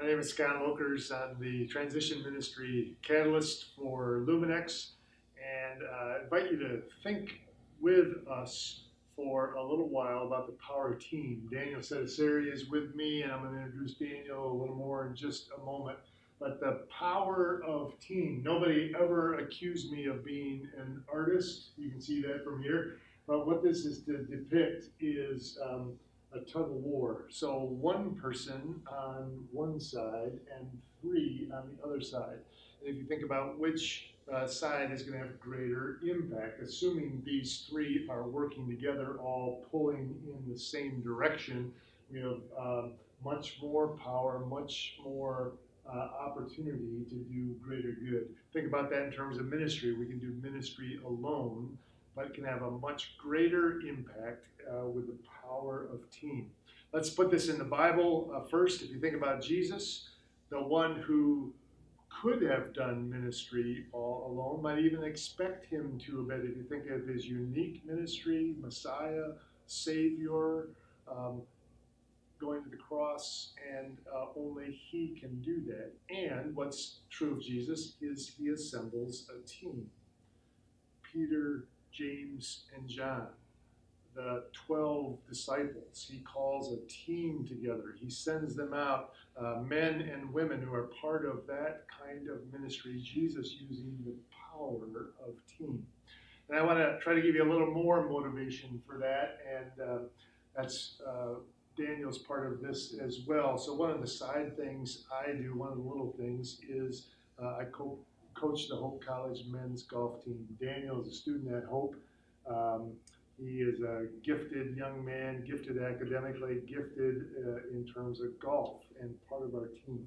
My name is Scott Lokers. I'm the Transition Ministry Catalyst for Luminex, and I invite you to think with us for a little while about the power of team. Daniel said a series with me, and I'm going to introduce Daniel a little more in just a moment. But the power of team. Nobody ever accused me of being an artist. You can see that from here. But what this is to depict is a tug of war. So one person on one side and three on the other side. And if you think about which side is going to have greater impact, assuming these three are working together, all pulling in the same direction, we have much more power, much more opportunity to do greater good. Think about that in terms of ministry. We can do ministry alone, but it can have a much greater impact with the power of team. Let's put this in the Bible first. If you think about Jesus, the one who could have done ministry all alone, might even expect him to a bit. If you think of his unique ministry, Messiah, Savior, going to the cross, and only he can do that. And what's true of Jesus is he assembles a team. Peter, James, and John, the 12 disciples. He calls a team together. He sends them out, men and women who are part of that kind of ministry, Jesus using the power of team. And I want to try to give you a little more motivation for that, and that's Daniel's part of this as well. So one of the side things I do, one of the little things, is I coach the Hope College men's golf team. Daniel is a student at Hope. He is a gifted young man, gifted academically, gifted in terms of golf, and part of our team.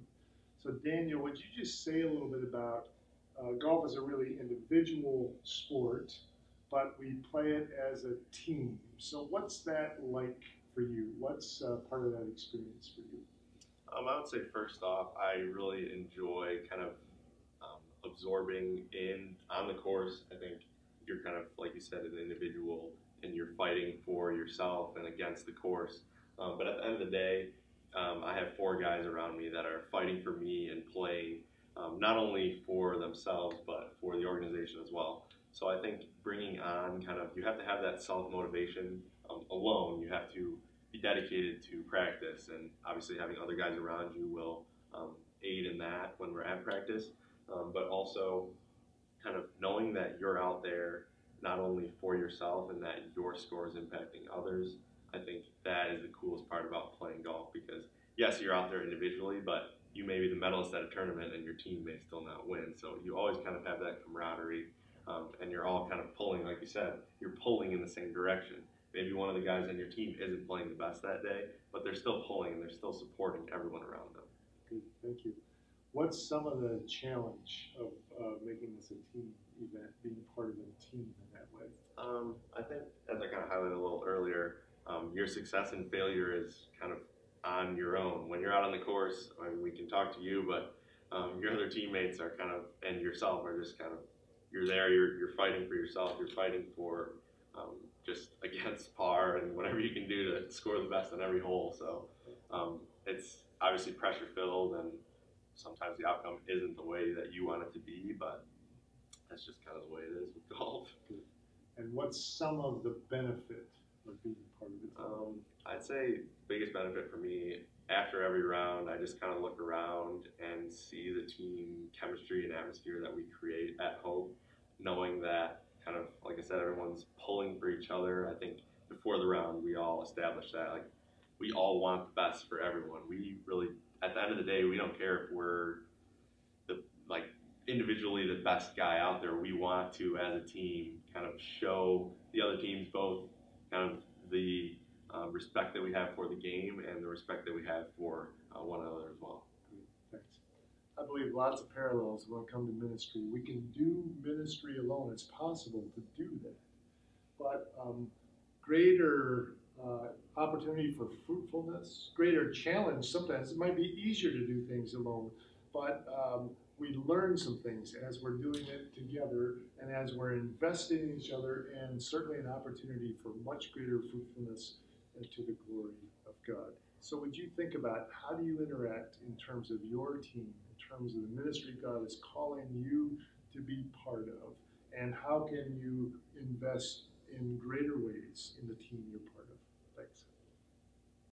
So Daniel, would you just say a little bit about golf is a really individual sport, but we play it as a team. So what's that like for you? What's part of that experience for you? I would say first off, I really enjoy kind of absorbing in on the course. I think you're kind of, like you said, an individual, and you're fighting for yourself and against the course. But at the end of the day, I have four guys around me that are fighting for me and playing not only for themselves, but for the organization as well. So I think bringing on you have to have that self-motivation alone. You have to be dedicated to practice, and obviously having other guys around you will aid in that when we're at practice. But also kind of knowing that you're out there not only for yourself and that your score is impacting others. I think that is the coolest part about playing golf, because yes, you're out there individually, but you may be the medalist at a tournament and your team may still not win. So you always kind of have that camaraderie, and you're all kind of pulling, like you said, you're pulling in the same direction. Maybe one of the guys on your team isn't playing the best that day, but they're still pulling and they're still supporting everyone around them. Good, thank you. What's some of the challenge of making this a team event, being part of a team in that way? I think, as I kind of highlighted a little earlier, your success and failure is kind of on your own. When you're out on the course, I mean, we can talk to you, but your other teammates are kind of, and yourself are just kind of, you're there, you're fighting for yourself, you're fighting for just against par and whatever you can do to score the best on every hole. So it's obviously pressure filled, and sometimes the outcome isn't the way that you want it to be, but that's just kind of the way it is with golf. Good. And what's some of the benefit of being part of it? I'd say the biggest benefit for me, after every round, I just kind of look around and see the team chemistry and atmosphere that we create at Hope, knowing that kind of, like I said, everyone's pulling for each other. I think before the round, we all established that, like, we all want the best for everyone. We really, at the end of the day, we don't care if we're individually the best guy out there. We want to, as a team, kind of show the other teams both kind of the respect that we have for the game and the respect that we have for one another as well. Thanks. I believe lots of parallels when it comes to ministry. We can do ministry alone. It's possible to do that. But greater opportunity for fruitfulness, greater challenge. Sometimes it might be easier to do things alone, but we learn some things as we're doing it together and as we're investing in each other, and certainly an opportunity for much greater fruitfulness to the glory of God. So would you think about how do you interact in terms of your team, in terms of the ministry God is calling you to be part of, and how can you invest in greater ways in the team you're